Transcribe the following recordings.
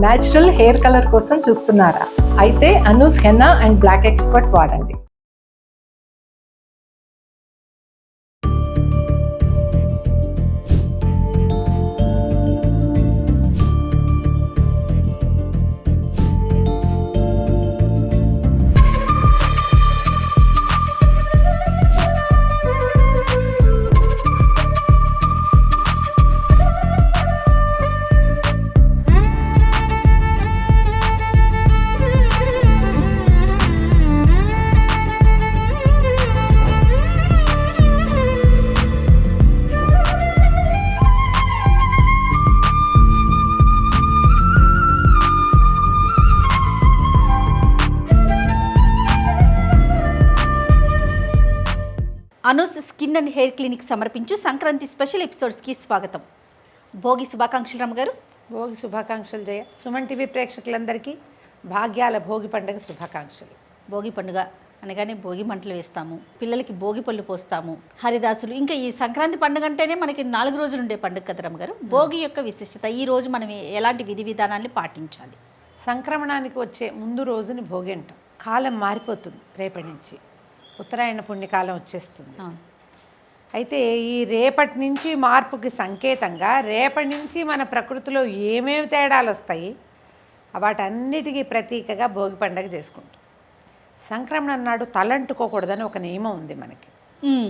Natural hair colour కోసం చూస్తున్నారా? అయితే Anoos henna and black expert వాడండి. Anoos skin and hair clinic సమర్పించు సంక్రాంతి స్పెషల్ ఎపిసోడ్స్కి స్వాగతం. భోగి శుభాకాంక్షలు రమ్మగారు. భోగి శుభాకాంక్షలు జయ. సుమన్ టీవీ ప్రేక్షకులందరికీ భాగ్యాల భోగి పండుగ శుభాకాంక్షలు. భోగి పండుగ అనగానే భోగి మంటలు వేస్తాము, పిల్లలకి భోగి పళ్ళు పోస్తాము, హరిదాసులు. ఇంకా ఈ సంక్రాంతి పండుగ అంటేనే మనకి 4 రోజులు ఉండే పండుగ కదా రమ్మగారు. భోగి యొక్క విశిష్టత, ఈ రోజు మనం ఎలాంటి విధి విధానాన్ని పాటించాలి? సంక్రమణానికి వచ్చే ముందు రోజుని భోగి అంటాం. కాలం మారిపోతుంది, రేపటి నుంచి ఉత్తరాయణ పుణ్యకాలం వచ్చేస్తుంది. అయితే ఈ రేపటి నుంచి మార్పుకి సంకేతంగా రేపటి నుంచి మన ప్రకృతిలో ఏమేమి తేడాలు వస్తాయి, వాటన్నిటికీ ప్రతీకగా భోగి పండుగ చేసుకుంటాం. సంక్రమణం నాడు తలంటుకోకూడదని ఒక నియమం ఉంది మనకి.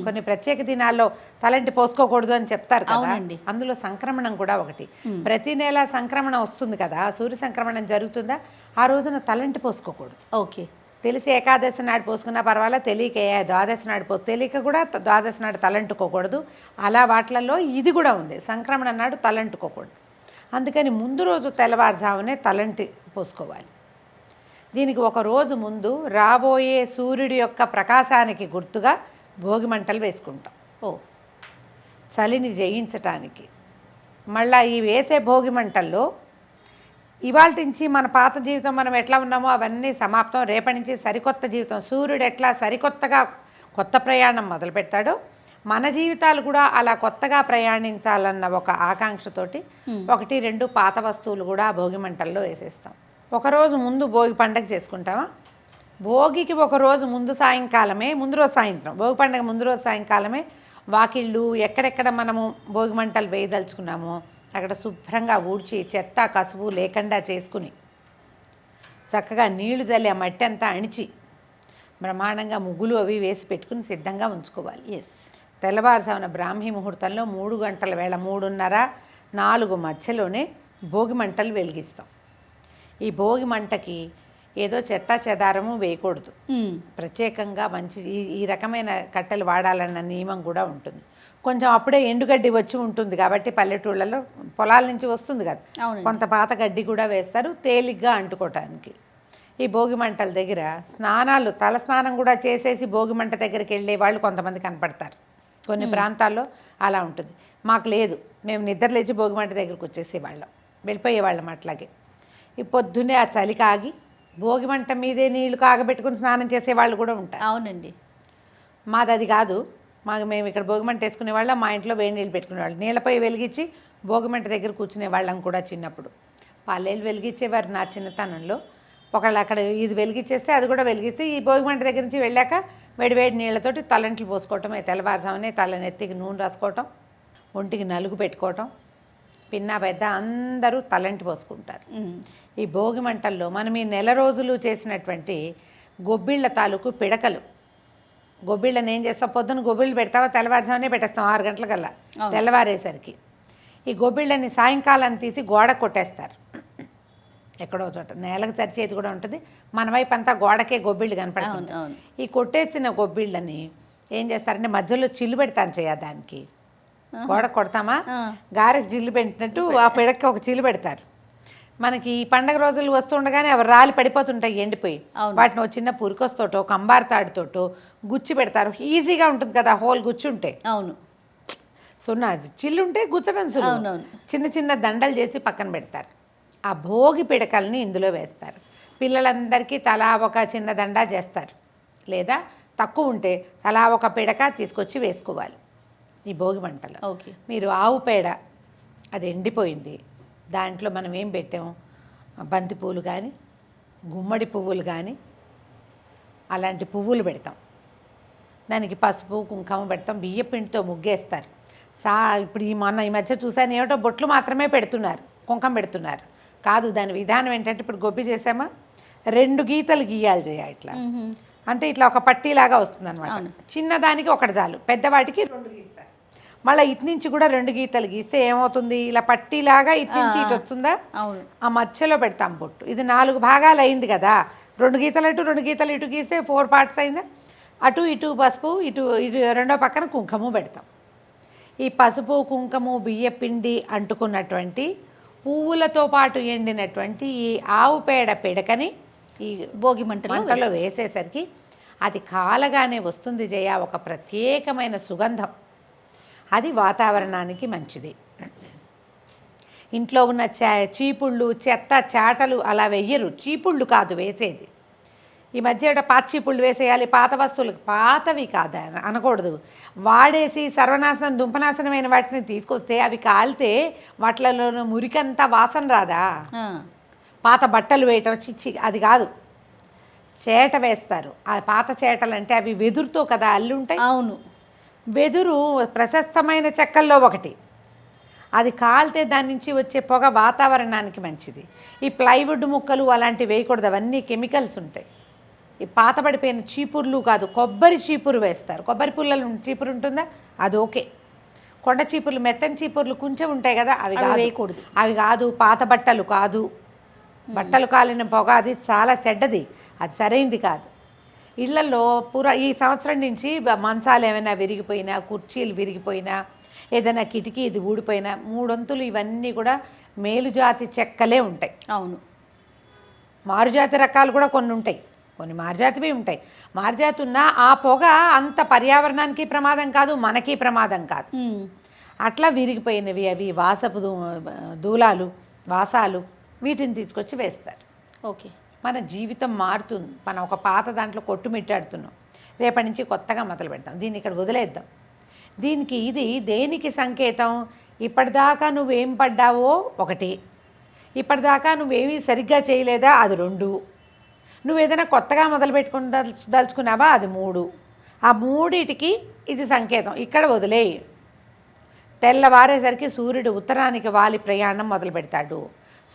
కొన్ని ప్రత్యేక దినాల్లో తలంటి పోసుకోకూడదు అని చెప్తారు కదా, అందులో సంక్రమణం కూడా ఒకటి. ప్రతి నెల సంక్రమణం వస్తుంది కదా, సూర్య సంక్రమణం జరుగుతుందా, ఆ రోజున తలంటి పోసుకోకూడదు. ఓకే, తెలిసి ఏకాదశి నాడు పోసుకున్నా పర్వాలేదు, తెలియక ద్వాదశి నాడు తెలియక కూడా ద్వాదశి నాడు తలంటుకోకూడదు. అలా వాటిలలో ఇది కూడా ఉంది, సంక్రమణ నాడు తలంటుకోకూడదు. అందుకని ముందు రోజు తెల్లవారుజామునే తలంటి పోసుకోవాలి. దీనికి ఒక రోజు ముందు రాబోయే సూర్యుడి యొక్క ప్రకాశానికి గుర్తుగా భోగి మంటలు వేసుకుంటాం. చలిని జయించటానికి. మళ్ళీ ఈ వేసే భోగి మంటల్లో ఇవాళ నుంచి మన పాత జీవితం మనం ఎట్లా ఉన్నామో అవన్నీ సమాప్తం. రేపటి నుంచి సరికొత్త జీవితం. సూర్యుడు ఎట్లా సరికొత్తగా కొత్త ప్రయాణం మొదలు పెడతాడో, మన జీవితాలు కూడా అలా కొత్తగా ప్రయాణించాలన్న ఒక ఆకాంక్షతోటి 1-2 పాత వస్తువులు కూడా భోగి మంటల్లో వేసేస్తాం. ఒకరోజు ముందు భోగి పండగ చేసుకుంటామా? భోగికి ఒకరోజు ముందు సాయంకాలమే, ముందు రోజు సాయంత్రం, భోగి పండుగ ముందు రోజు సాయంకాలమే వాకిళ్ళు ఎక్కడెక్కడ మనము భోగి మంటలు వేయదలుచుకున్నామో అక్కడ శుభ్రంగా ఊడ్చి చెత్త కసువు లేకుండా చేసుకుని చక్కగా నీళ్లు జల్లి ఆ మట్టి అంతా అణిచి బ్రహ్మాండంగా ముగ్గులు అవి వేసి పెట్టుకుని సిద్ధంగా ఉంచుకోవాలి. తెల్లవారుజామున బ్రాహ్మీ ముహూర్తంలో 3 గంటల వేళ 3:30-4 మధ్యలోనే భోగి మంటలు వెలిగిస్తాం. ఈ భోగి మంటకి ఏదో చెత్త చెదారము వేయకూడదు. ప్రత్యేకంగా మంచి ఈ రకమైన కట్టెలు వాడాలన్న నియమం కూడా ఉంటుంది. కొంచెం అప్పుడే ఎండుగడ్డి వచ్చి ఉంటుంది కాబట్టి పల్లెటూళ్ళలో పొలాల నుంచి వస్తుంది కదా, కొంత పాత గడ్డి కూడా వేస్తారు తేలిగ్గా అంటుకోవటానికి. ఈ భోగి మంటల దగ్గర స్నానాలు, తల స్నానం కూడా చేసేసి భోగి మంట దగ్గరికి వెళ్ళే వాళ్ళు కొంతమంది కనపడతారు. కొన్ని ప్రాంతాల్లో అలా ఉంటుంది. మాకు లేదు, మేము నిద్ర లేచి భోగి మంట దగ్గరికి వచ్చేసేవాళ్ళం, వెళ్ళిపోయేవాళ్ళం. అట్లాగే ఈ పొద్దున్నే ఆ చలి కాగి భోగి మంట మీదే నీళ్లు కాగబెట్టుకుని స్నానం చేసేవాళ్ళు కూడా ఉంటారు. అవునండి, మాది అది కాదు. మేము ఇక్కడ భోగిమంట వేసుకునే వాళ్ళం, మా ఇంట్లో వేడి నీళ్ళు పెట్టుకునేవాళ్ళు. నీళ్ళపై వెలిగించి భోగిమంట దగ్గర కూర్చునే వాళ్ళం కూడా చిన్నప్పుడు. పాలేళ్ళు వెలిగించేవారు నా చిన్నతనంలో. ఒకళ్ళు అక్కడ ఇది వెలిగించేస్తే అది కూడా వెలిగిస్తే ఈ భోగిమంట దగ్గర నుంచి వెళ్ళాక వేడి నీళ్ళతోటి తలంట్లు పోసుకోవటం. తెల్లవారుజామునే తలనెత్తికి నూనె రాసుకోవటం, ఒంటికి నలుగు పెట్టుకోవటం. పిన్నా పెద్ద అందరూ తలంటి పోసుకుంటారు. ఈ భోగి మంటల్లో మనం ఈ నెల రోజులు చేసినటువంటి గొబ్బిళ్ళ తాలూకు పిడకలు, గొబ్బిళ్ళని ఏం చేస్తాం, పొద్దున్న గొబ్బిళ్ళు పెడతావా, తెల్లవారుజామునే పెట్టేస్తాం 6 గంటలకల్లా. తెల్లవారేసరికి ఈ గొబ్బిళ్ళని సాయంకాలం తీసి గోడ కొట్టేస్తారు. ఎక్కడో చోట నేలకు చరిచేది కూడా ఉంటుంది, మన వైపు అంతా గోడకే గొబ్బిళ్ళు కనపడుతుంది. ఈ కొట్టేసిన గొబ్బిళ్ళని ఏం చేస్తారంటే మధ్యలో చిల్లు పెడతాను దానికి. గోడ కొడతామా, గారెకి చిల్లు పెట్టినట్టు ఆ పిడక్కి ఒక చిల్లు పెడతారు. మనకి ఈ పండగ రోజులు వస్తుండగానే అవి రాలి పడిపోతుంటాయి ఎండిపోయి. వాటిని ఒక చిన్న పురికొస్తోటో కంబార్ తాడుతోటో గుచ్చి పెడతారు. ఈజీగా ఉంటుంది కదా, హోల్ గుచ్చి ఉంటే. అవును, సున్నా చిల్లు ఉంటే గుచ్చడం సులువు. చిన్న చిన్న దండలు చేసి పక్కన పెడతారు. ఆ భోగి పిడకల్ని ఇందులో వేస్తారు. పిల్లలందరికీ తలా ఒక చిన్న దండా చేస్తారు, లేదా తక్కువ ఉంటే తలా ఒక పిడక తీసుకొచ్చి వేసుకోవాలి ఈ భోగి మంటలో. మీరు ఆవు పేడ అది ఎండిపోయింది, దాంట్లో మనం ఏం పెట్టాము, బంతి పువ్వులు కానీ గుమ్మడి పువ్వులు కానీ అలాంటి పువ్వులు పెడతాం. దానికి పసుపు కుంకుమ పెడతాం. బియ్యపిండితో ముగ్గేస్తారు. ఇప్పుడు ఈ మధ్య చూసాను ఏమిటో బొట్లు మాత్రమే పెడుతున్నారు, కుంకుమ పెడుతున్నారు. కాదు, దాని విధానం ఏంటంటే ఇప్పుడు గొబ్బి చేసామా 2 గీతలు గీయాలి జయ. ఇట్లా అంటే ఇట్లా ఒక పట్టీలాగా వస్తుంది అనమాట. చిన్నదానికి ఒకటి చాలు, పెద్దవాటికి 2 గీస్తారు. మళ్ళీ ఇటు నుంచి కూడా 2 గీతలు గీస్తే ఏమవుతుంది, ఇలా పట్టీలాగా ఇటు నుంచి ఇటు వస్తుందా. ఆ మధ్యలో పెడతాం బొట్టు. ఇది 4 భాగాలు అయింది కదా. 2 గీతలు అటు 2 గీతలు ఇటు గీస్తే 4 పార్ట్స్ అయిందా. అటు ఇటు పసుపు, ఇటు ఇటు రెండో పక్కన కుంకుమ పెడతాం. ఈ పసుపు కుంకుమ బియ్యపిండి అంటుకున్నటువంటి పువ్వులతో పాటు ఎండినటువంటి ఈ ఆవు పేడ పిడకని ఈ భోగి మంటలో వేసేసరికి అది కాలగానే వస్తుంది జయ ఒక ప్రత్యేకమైన సుగంధం. అది వాతావరణానికి మంచిది. ఇంట్లో ఉన్న చీపుళ్ళు చెత్త చాటలు అలా వెయ్యరు. చీపుళ్ళు కాదు వేసేది. ఈ మధ్య పాత చీపుళ్ళు వేసేయాలి, పాత వస్తువులకు. పాతవి కాదు అనకూడదు. వాడేసి సర్వనాశనం దుంపనాశనమైన వాటిని తీసుకొస్తే అవి కాలితే వాటిలో మురికంతా వాసన రాదా. పాత బట్టలు వేయటం చిచ్చి అది కాదు. చేట వేస్తారు. ఆ పాత చేటలు అంటే అవి వెదురుతో కదా అల్లుంటాయి. అవును, వెదురు ప్రశస్తమైన చెక్కల్లో ఒకటి. అది కాలితే దాని నుంచి వచ్చే పొగ వాతావరణానికి మంచిది. ఈ ప్లైవుడ్ ముక్కలు అలాంటివి వేయకూడదు, అవన్నీ కెమికల్స్ ఉంటాయి. ఈ పాతబడిపోయిన చీపుర్లు కాదు, కొబ్బరి చీపురు వేస్తారు. కొబ్బరి పుల్లలు చీపురు ఉంటుందా, అది ఓకే. కొండ చీపుర్లు మెత్తని చీపుర్లు కొంచెం ఉంటాయి కదా, అవి వేయకూడదు. అవి కాదు. పాత బట్టలు కాదు. బట్టలు కాలిన పొగ అది చాలా చెడ్డది, అది సరైంది కాదు. ఇళ్లలో ఈ సంవత్సరం నుంచి మంచాలు ఏమైనా విరిగిపోయినా, కుర్చీలు విరిగిపోయినా, ఏదైనా కిటికీ ఇది ఊడిపోయినా 3 వంతులు ఇవన్నీ కూడా మేలుజాతి చెక్కలే ఉంటాయి. అవును, మారుజాతి రకాలు కూడా కొన్ని ఉంటాయి, కొన్ని మారుజాతివి ఉంటాయి. మారుజాతి ఉన్నా ఆ పొగ అంత పర్యావరణానికి ప్రమాదం కాదు, మనకి ప్రమాదం కాదు. అట్లా విరిగిపోయినవి అవి వాసపు దూలాలు వాసాలు వీటిని తీసుకొచ్చి వేస్తారు. ఓకే, మన జీవితం మారుతుంది. మనం ఒక పాత దాంట్లో కొట్టుమిట్టాడుతున్నాం, రేపటి నుంచి కొత్తగా మొదలు పెడతాం. దీన్ని ఇక్కడ వదిలేద్దాం. దీనికి ఇది దేనికి సంకేతం? ఇప్పటిదాకా నువ్వేం పడ్డావో 1, ఇప్పటిదాకా నువ్వేమీ సరిగ్గా చేయలేదా అది 2, నువ్వేదైనా కొత్తగా మొదలు దలుచుకున్నావా అది 3. ఆ 3టికి ఇది సంకేతం. ఇక్కడ వదిలేయి. తెల్లవారేసరికి సూర్యుడు ఉత్తరానికి వాలి ప్రయాణం మొదలు పెడతాడు.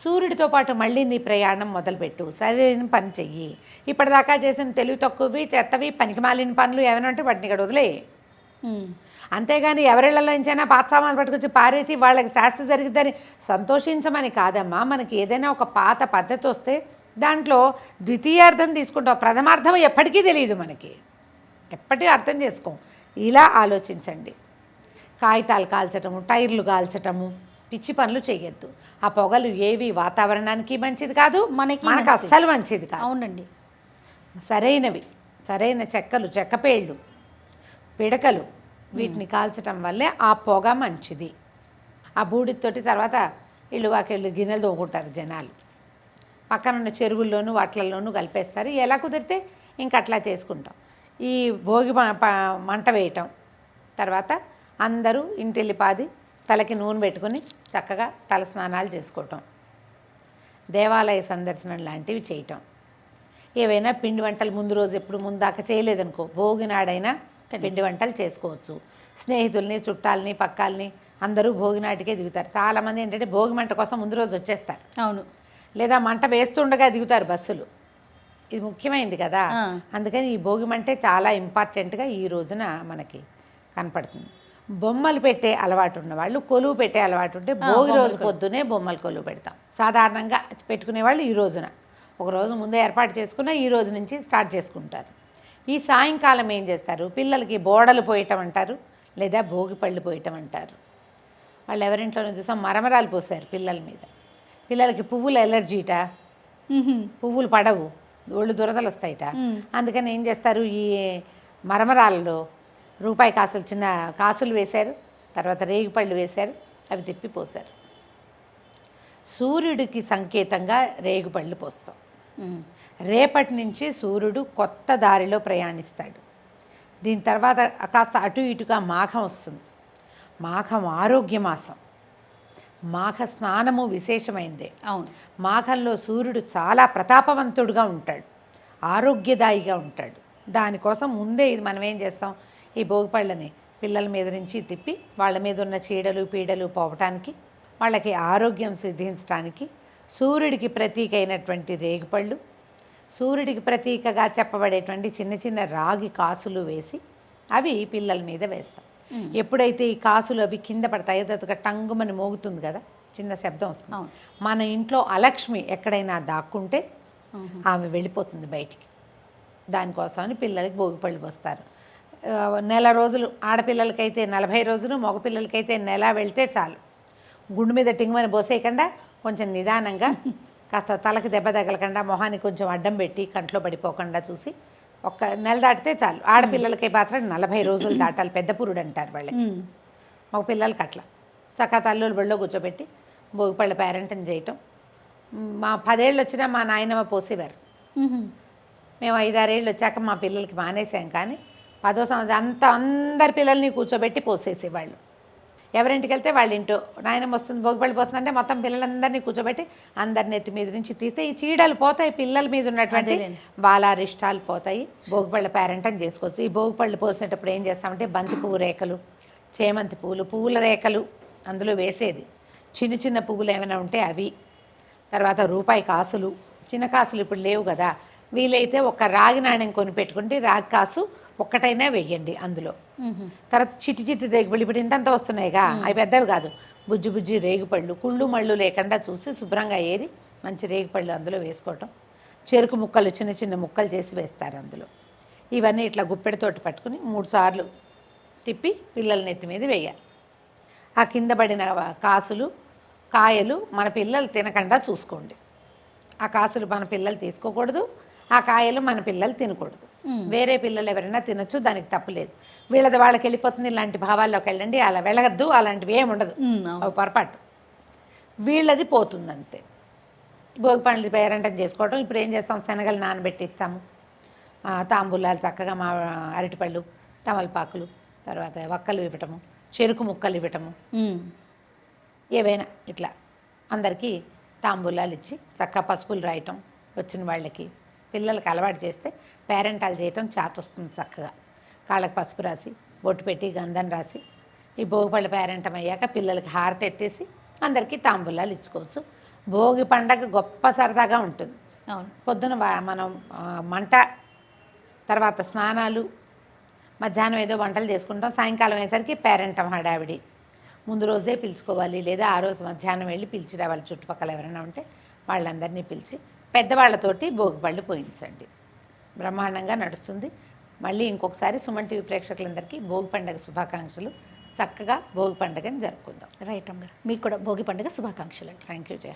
సూర్యుడితో పాటు మళ్ళీ నీ ప్రయాణం మొదలుపెట్టు. సరైన పని చెయ్యి. ఇప్పటిదాకా చేసిన తెలివి తక్కువవి చెత్తవి పనికి మాలిన పనులు ఏమైనా ఉంటే వాటిని ఇక్కడ వదిలేయి. అంతేగాని ఎవరిళ్లలో నుంచైనా పాత సామాన్లు పట్టుకొచ్చి పారేసి వాళ్ళకి శాస్త్ర జరిగిద్దని సంతోషించమని కాదమ్మా. మనకి ఏదైనా ఒక పాత పద్ధతి వస్తే దాంట్లో ద్వితీయార్థం తీసుకుంటాం, ప్రథమార్థం ఎప్పటికీ తెలియదు మనకి. ఎప్పటికీ అర్థం చేసుకోం. ఇలా ఆలోచించండి. కాగితాలు కాల్చటము, టైర్లు కాల్చటము, పిచ్చి పనులు చేయొద్దు. ఆ పొగలు ఏవి వాతావరణానికి మంచిది కాదు, మనకి అస్సలు మంచిది కాదు. అవునండి. సరైనవి, సరైన చెక్కలు, చెక్కపేళ్ళు, పిడకలు వీటిని కాల్చటం వల్లే ఆ పొగ మంచిది. ఆ బూడితోటి తర్వాత ఇళ్ళు వాకెళ్ళు గిన్నెలు తోముకుంటారు జనాలు. పక్కనున్న చెరువుల్లోనూ వాటిల్లోనూ కలిపేస్తారు. ఎలా కుదిరితే ఇంక అట్లా చేసుకుంటాం. ఈ భోగి మంట వేయటం తర్వాత అందరూ ఇంటిల్లిపాది తలకి నూనె పెట్టుకుని చక్కగా తల స్నానాలు చేసుకోవటం, దేవాలయ సందర్శనం లాంటివి చేయటం. ఏవైనా పిండి వంటలు ముందు రోజు ఎప్పుడు ముందాక చేయలేదనుకో, భోగి నాడైనా పిండి వంటలు చేసుకోవచ్చు. స్నేహితుల్ని చుట్టాలని పక్కాలని అందరూ భోగి నాటికే దిగుతారు. చాలామంది ఏంటంటే భోగి మంట కోసం ముందు రోజు వచ్చేస్తారు. అవును, లేదా మంట వేస్తుండగా దిగుతారు బస్సులు. ఇది ముఖ్యమైనది కదా. అందుకని ఈ భోగి మంటే చాలా ఇంపార్టెంట్గా ఈ రోజున మనకి కనపడుతుంది. బొమ్మలు పెట్టే అలవాటు ఉన్నవాళ్ళు, కొలువు పెట్టే అలవాటు ఉంటే భోగి రోజు పొద్దునే బొమ్మలు కొలువు పెడతాం. సాధారణంగా పెట్టుకునే వాళ్ళు ఈ రోజున ఒక రోజు ముందే ఏర్పాటు చేసుకున్న ఈ రోజు నుంచి స్టార్ట్ చేసుకుంటారు. ఈ సాయంకాలం ఏం చేస్తారు, పిల్లలకి బోడలు పోయటం అంటారు, లేదా భోగి పళ్ళు పోయటం అంటారు. వాళ్ళు ఎవరింట్లోనే చూసాం మరమరాలు పోసారు పిల్లల మీద. పిల్లలకి పువ్వులు ఎలర్జీట, పువ్వులు పడవు, ఒళ్ళు దురదలు వస్తాయిట. అందుకని ఏం చేస్తారు, ఈ మరమరాలలో రూపాయి కాసులు, చిన్న కాసులు వేశారు, తర్వాత రేగిపళ్ళు వేశారు, అవి తిప్పి పోశారు. సూర్యుడికి సంకేతంగా రేగిపళ్ళు పోస్తాం. రేపటి నుంచి సూర్యుడు కొత్త దారిలో ప్రయాణిస్తాడు. దీని తర్వాత కాస్త అటు ఇటుగా మాఘం వస్తుంది. మాఘం ఆరోగ్య మాసం. మాఘ స్నానము విశేషమైందే. అవును. మాఘంలో సూర్యుడు చాలా ప్రతాపవంతుడుగా ఉంటాడు, ఆరోగ్యదాయిగా ఉంటాడు. దానికోసం ముందే ఇది మనం ఏం చేస్తాం, ఈ భోగిపళ్ళని పిల్లల మీద నుంచి తిప్పి వాళ్ళ మీద ఉన్న చీడలు పీడలు పోవటానికి, వాళ్ళకి ఆరోగ్యం సిద్ధించడానికి సూర్యుడికి ప్రతీక అయినటువంటి రేగిపళ్ళు, సూర్యుడికి ప్రతీకగా చెప్పబడేటువంటి చిన్న చిన్న రాగి కాసులు వేసి అవి పిల్లల మీద వేస్తాం. ఎప్పుడైతే ఈ కాసులు అవి కింద పడతాయో తదుగా టంగుమని మోగుతుంది కదా, చిన్న శబ్దం వస్తుంది. మన ఇంట్లో అలక్ష్మి ఎక్కడైనా దాక్కుంటే ఆమె వెళ్ళిపోతుంది బయటికి. దానికోసమని పిల్లలకి భోగిపళ్ళు పోస్తారు. నెల రోజులు ఆడపిల్లలకైతే 40 రోజులు, మగపిల్లలకైతే నెల వెళ్తే చాలు. గుండు మీద టింగుమని పోసేయకుండా కొంచెం నిదానంగా కాస్త తలకి దెబ్బ తగలకుండా మొహానికి కొంచెం అడ్డం పెట్టి కంట్లో పడిపోకుండా చూసి ఒక్క నెల దాటితే చాలు. ఆడపిల్లలకి మాత్రం 40 రోజులు దాటాలి, పెద్ద పురుడు అంటారు వాళ్ళకి. మగ పిల్లలకి అట్లా చక్కగా తల్లులు బళ్ళో కూర్చోబెట్టి భోగిపళ్ళ పేరెంటం చేయటం. మా 10 ఏళ్ళు వచ్చినా మా నాయనమ్మ పోసేవారు. మేము 5-6 ఏళ్ళు వచ్చాక మా పిల్లలకి మానేసాం. కానీ 10వ సంవత్సరం అందరి పిల్లల్ని కూర్చోబెట్టి పోసేసేవాళ్ళు. ఎవరింటికి వెళ్తే వాళ్ళ ఇంటో నాయనమ్మ వస్తుంది భోగిపళ్ళు పోతుందంటే మొత్తం పిల్లలందరినీ కూర్చోబెట్టి అందరిని ఎత్తి మీద నుంచి తీస్తే ఈ చీడలు పోతాయి, పిల్లల మీద ఉన్నటువంటి బాలారిష్టాలు పోతాయి. భోగిపళ్ళ పేరెంటం చేసుకోవచ్చు. ఈ భోగిపళ్ళు పోసేటప్పుడు ఏం చేస్తామంటే బంతి పువ్వు రేఖలు, చేమంతి పువ్వులు, పువ్వుల రేఖలు అందులో వేసేది. చిన్న చిన్న పువ్వులు ఏమైనా ఉంటే అవి, తర్వాత రూపాయి కాసులు, చిన్న కాసులు ఇప్పుడు లేవు కదా, వీలైతే ఒక రాగి నాణ్యం కొని పెట్టుకుంటే రాగి కాసు ఒక్కటైనా వెయ్యండి అందులో. తర్వాత చిట్టి చిట్టి రేగిపళ్ళు ఇప్పుడు ఇంతంత వస్తున్నాయిగా, అవి పెద్దవి కాదు, బుజ్జి బుజ్జి రేగిపళ్ళు, కుళ్ళు మళ్ళు లేకుండా చూసి శుభ్రంగా ఏరి మంచి రేగిపళ్ళు అందులో వేసుకోవటం. చెరుకు ముక్కలు చిన్న చిన్న ముక్కలు చేసి వేస్తారు అందులో. ఇవన్నీ ఇట్లా గుప్పెడితోటి పట్టుకుని 3 సార్లు తిప్పి పిల్లల నెత్తి మీద వేయాలి. ఆ కింద పడిన కాసులు కాయలు మన పిల్లలు తినకుండా చూసుకోండి. ఆ కాసులు మన పిల్లలు తీసుకోకూడదు, ఆ కాయలు మన పిల్లలు తినకూడదు. వేరే పిల్లలు ఎవరైనా తినొచ్చు, దానికి తప్పులేదు. వీళ్ళది వాళ్ళకి వెళ్ళిపోతుంది, ఇలాంటి భావాల్లోకి వెళ్ళండి, అలా వెళ్ళగద్దు, అలాంటివి ఏమి ఉండదు, అవి పొరపాటు. వీళ్ళది పోతుంది అంతే. భోగిపళ్ళు పేరంటం చేసుకోవటం. ఇప్పుడు ఏం చేస్తాం, శనగలు నానబెట్టిస్తాము, తాంబూలాలు చక్కగా మా అరటిపళ్ళు, తమలపాకులు, తర్వాత వక్కలు ఇవ్వటము, చెరుకు ముక్కలు ఇవ్వటము, ఏవైనా ఇట్లా అందరికీ తాంబూలాలు ఇచ్చి చక్కగా పసుపులు రాయటం. వచ్చిన వాళ్ళకి పిల్లలకి అలవాటు చేస్తే పేరెంటాలు చేయటం చేతొస్తుంది. చక్కగా కాళ్ళకి పసుపు రాసి బొట్టు పెట్టి గంధం రాసి ఈ భోగిపళ్ళ పేరెంటం అయ్యాక పిల్లలకి హారతి ఎత్తేసి అందరికీ తాంబూలాలు ఇచ్చుకోవచ్చు. భోగి పండగ గొప్ప సరదాగా ఉంటుంది. పొద్దున మనం మంట, తర్వాత స్నానాలు, మధ్యాహ్నం ఏదో వంటలు చేసుకుంటాం. సాయంకాలం అయ్యేసరికి పేరెంటం హడావిడి. ముందు రోజే పిలుచుకోవాలి, లేదా ఆ రోజు మధ్యాహ్నం వెళ్ళి పిలిచి రావాలి. చుట్టుపక్కల ఎవరైనా ఉంటే వాళ్ళందరినీ పిలిచి పెద్దవాళ్లతోటి భోగిపళ్ళు పోయించండి. బ్రహ్మాండంగా నడుస్తుంది. మళ్ళీ ఇంకొకసారి సుమన్ టీవీ ప్రేక్షకులందరికీ భోగి పండుగ శుభాకాంక్షలు. చక్కగా భోగి పండుగని జరుపుకుందాం. రైట్ అమ్మ, మీకు కూడా భోగి పండుగ శుభాకాంక్షలు. Thank you Jaya.